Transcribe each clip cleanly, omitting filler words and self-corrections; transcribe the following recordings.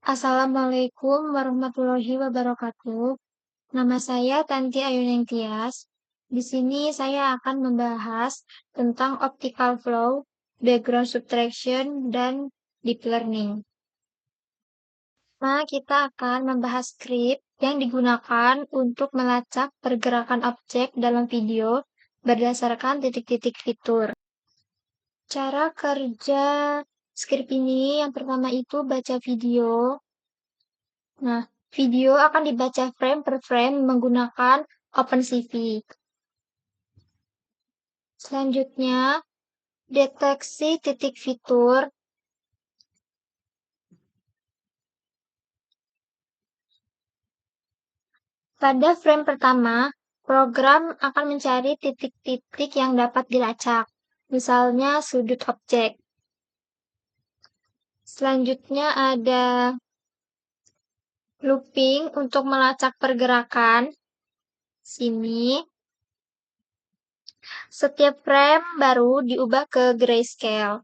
Assalamualaikum warahmatullahi wabarakatuh. Nama saya Tanti Ayuning Tias. Di sini saya akan membahas tentang optical flow, background subtraction, dan deep learning. Nah, kita akan membahas script yang digunakan untuk melacak pergerakan objek dalam video berdasarkan titik-titik fitur. Cara kerja script ini yang pertama itu baca video. Nah, video akan dibaca frame per frame menggunakan OpenCV. Selanjutnya, deteksi titik fitur. Pada frame pertama, program akan mencari titik-titik yang dapat dilacak, misalnya sudut objek. Selanjutnya ada looping untuk melacak pergerakan. Sini. Setiap frame baru diubah ke grayscale.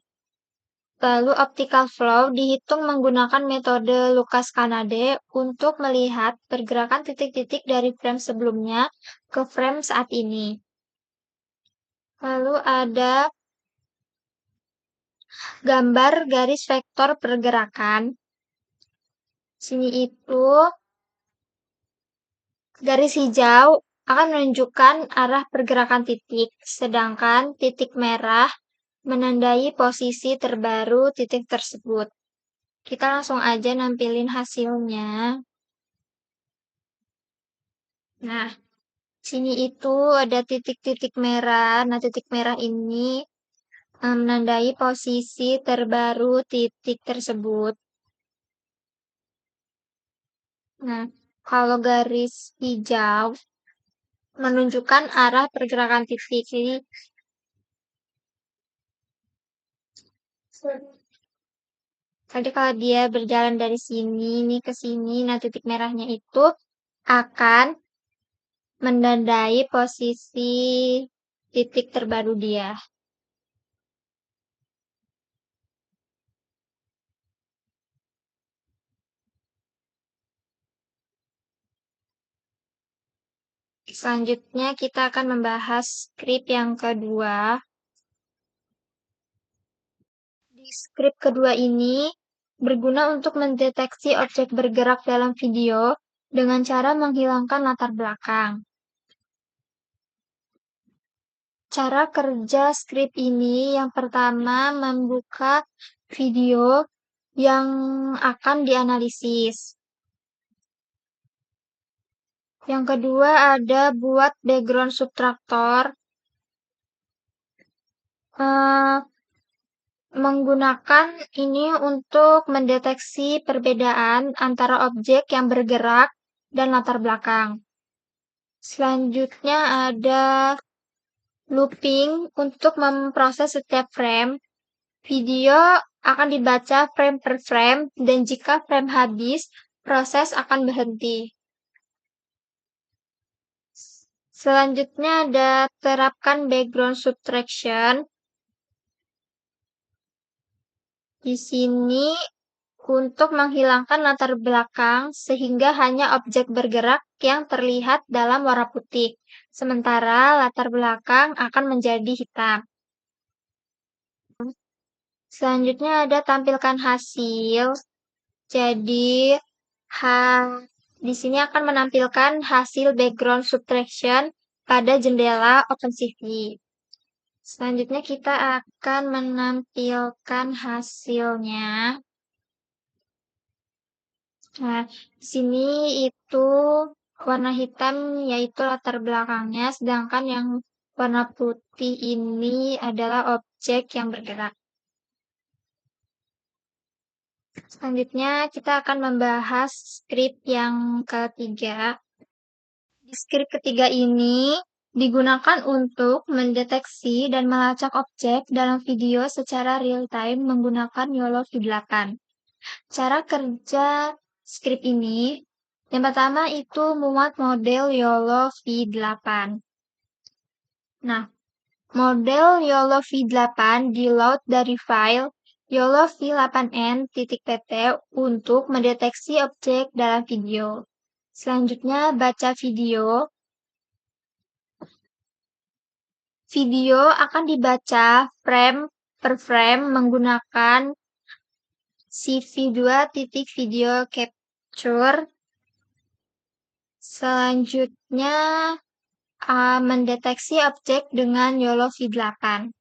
Lalu optical flow dihitung menggunakan metode Lucas-Kanade untuk melihat pergerakan titik-titik dari frame sebelumnya ke frame saat ini. Lalu ada gambar garis vektor pergerakan. Sini itu garis hijau akan menunjukkan arah pergerakan titik, sedangkan titik merah menandai posisi terbaru titik tersebut. Kita langsung aja nampilin hasilnya. Nah, sini itu ada titik-titik merah. Nah, titik merah ini menandai posisi terbaru titik tersebut. Nah, kalau garis hijau menunjukkan arah pergerakan titik. Jadi kalau dia berjalan dari sini nih ke sini, nah titik merahnya itu akan menandai posisi titik terbaru dia. Selanjutnya kita akan membahas script yang kedua. Di script kedua ini berguna untuk mendeteksi objek bergerak dalam video dengan cara menghilangkan latar belakang. Cara kerja script ini yang pertama membuka video yang akan dianalisis. Yang kedua ada buat background subtractor. Menggunakan ini untuk mendeteksi perbedaan antara objek yang bergerak dan latar belakang. Selanjutnya ada looping untuk memproses setiap frame. Video akan dibaca frame per frame dan jika frame habis, proses akan berhenti. Selanjutnya ada terapkan background subtraction. Di sini untuk menghilangkan latar belakang sehingga hanya objek bergerak yang terlihat dalam warna putih, sementara latar belakang akan menjadi hitam. Selanjutnya ada tampilkan hasil. Jadi, di sini akan menampilkan hasil background subtraction pada jendela OpenCV. Selanjutnya kita akan menampilkan hasilnya. Nah, di sini itu warna hitam yaitu latar belakangnya, sedangkan yang warna putih ini adalah objek yang bergerak. Selanjutnya kita akan membahas script yang ketiga. Di script ketiga ini digunakan untuk mendeteksi dan melacak objek dalam video secara real-time menggunakan YOLO V8. Cara kerja script ini, yang pertama itu muat model YOLO V8. Nah, model YOLO V8 di-load dari file YOLO V8N.pt untuk mendeteksi objek dalam video. Selanjutnya, baca video. Video akan dibaca frame per frame menggunakan CV2.video capture. Selanjutnya, mendeteksi objek dengan YOLO V8.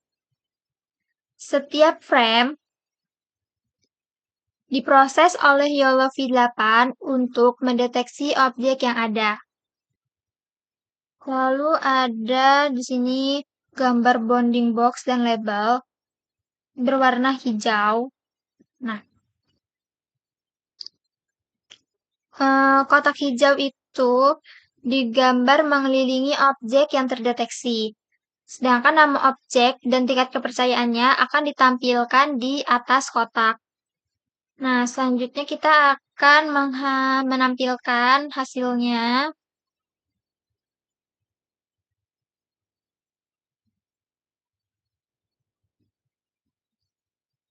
Setiap frame diproses oleh YOLO V8 untuk mendeteksi objek yang ada. Lalu ada di sini gambar bounding box dan label berwarna hijau. Nah, kotak hijau itu digambar mengelilingi objek yang terdeteksi. Sedangkan nama objek dan tingkat kepercayaannya akan ditampilkan di atas kotak. Nah, selanjutnya kita akan menampilkan hasilnya.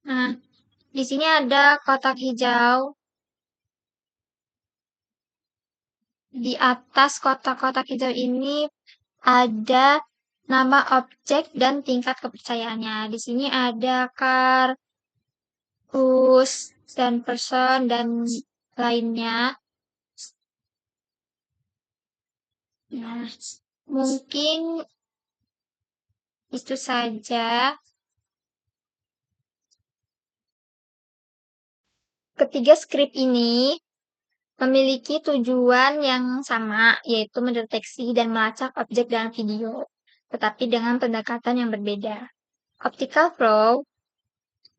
Nah, di sini ada kotak hijau. Di atas kotak-kotak hijau ini ada nama objek dan tingkat kepercayaannya. Di sini ada car, whose, dan person, dan lainnya. Nah, mungkin itu saja. Ketiga skrip ini memiliki tujuan yang sama, yaitu mendeteksi dan melacak objek dalam video, tetapi dengan pendekatan yang berbeda. Optical flow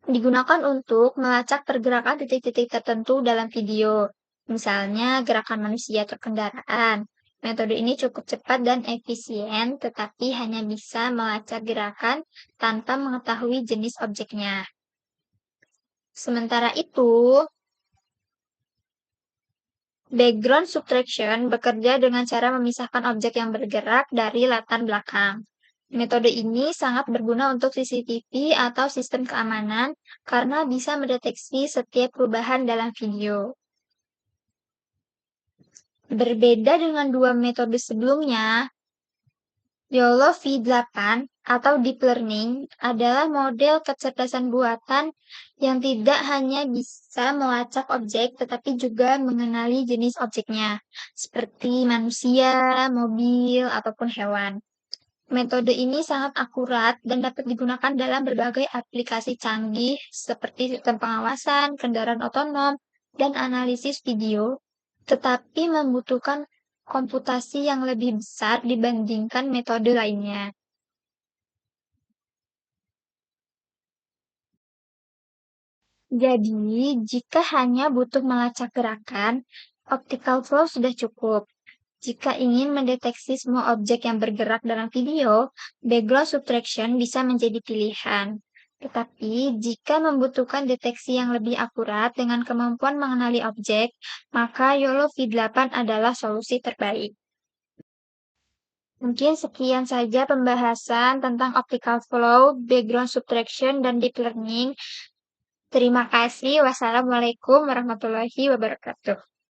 digunakan untuk melacak pergerakan titik-titik tertentu dalam video, misalnya gerakan manusia atau kendaraan. Metode ini cukup cepat dan efisien, tetapi hanya bisa melacak gerakan tanpa mengetahui jenis objeknya. Sementara itu, background subtraction bekerja dengan cara memisahkan objek yang bergerak dari latar belakang. Metode ini sangat berguna untuk CCTV atau sistem keamanan karena bisa mendeteksi setiap perubahan dalam video. Berbeda dengan dua metode sebelumnya, YOLO V8 atau Deep Learning adalah model kecerdasan buatan yang tidak hanya bisa melacak objek tetapi juga mengenali jenis objeknya, seperti manusia, mobil, ataupun hewan. Metode ini sangat akurat dan dapat digunakan dalam berbagai aplikasi canggih seperti sistem pengawasan, kendaraan otonom, dan analisis video, tetapi membutuhkan komputasi yang lebih besar dibandingkan metode lainnya. Jadi, jika hanya butuh melacak gerakan, optical flow sudah cukup. Jika ingin mendeteksi semua objek yang bergerak dalam video, background subtraction bisa menjadi pilihan. Tetapi, jika membutuhkan deteksi yang lebih akurat dengan kemampuan mengenali objek, maka YOLO V8 adalah solusi terbaik. Mungkin sekian saja pembahasan tentang optical flow, background subtraction, dan deep learning. Terima kasih. Wassalamualaikum warahmatullahi wabarakatuh.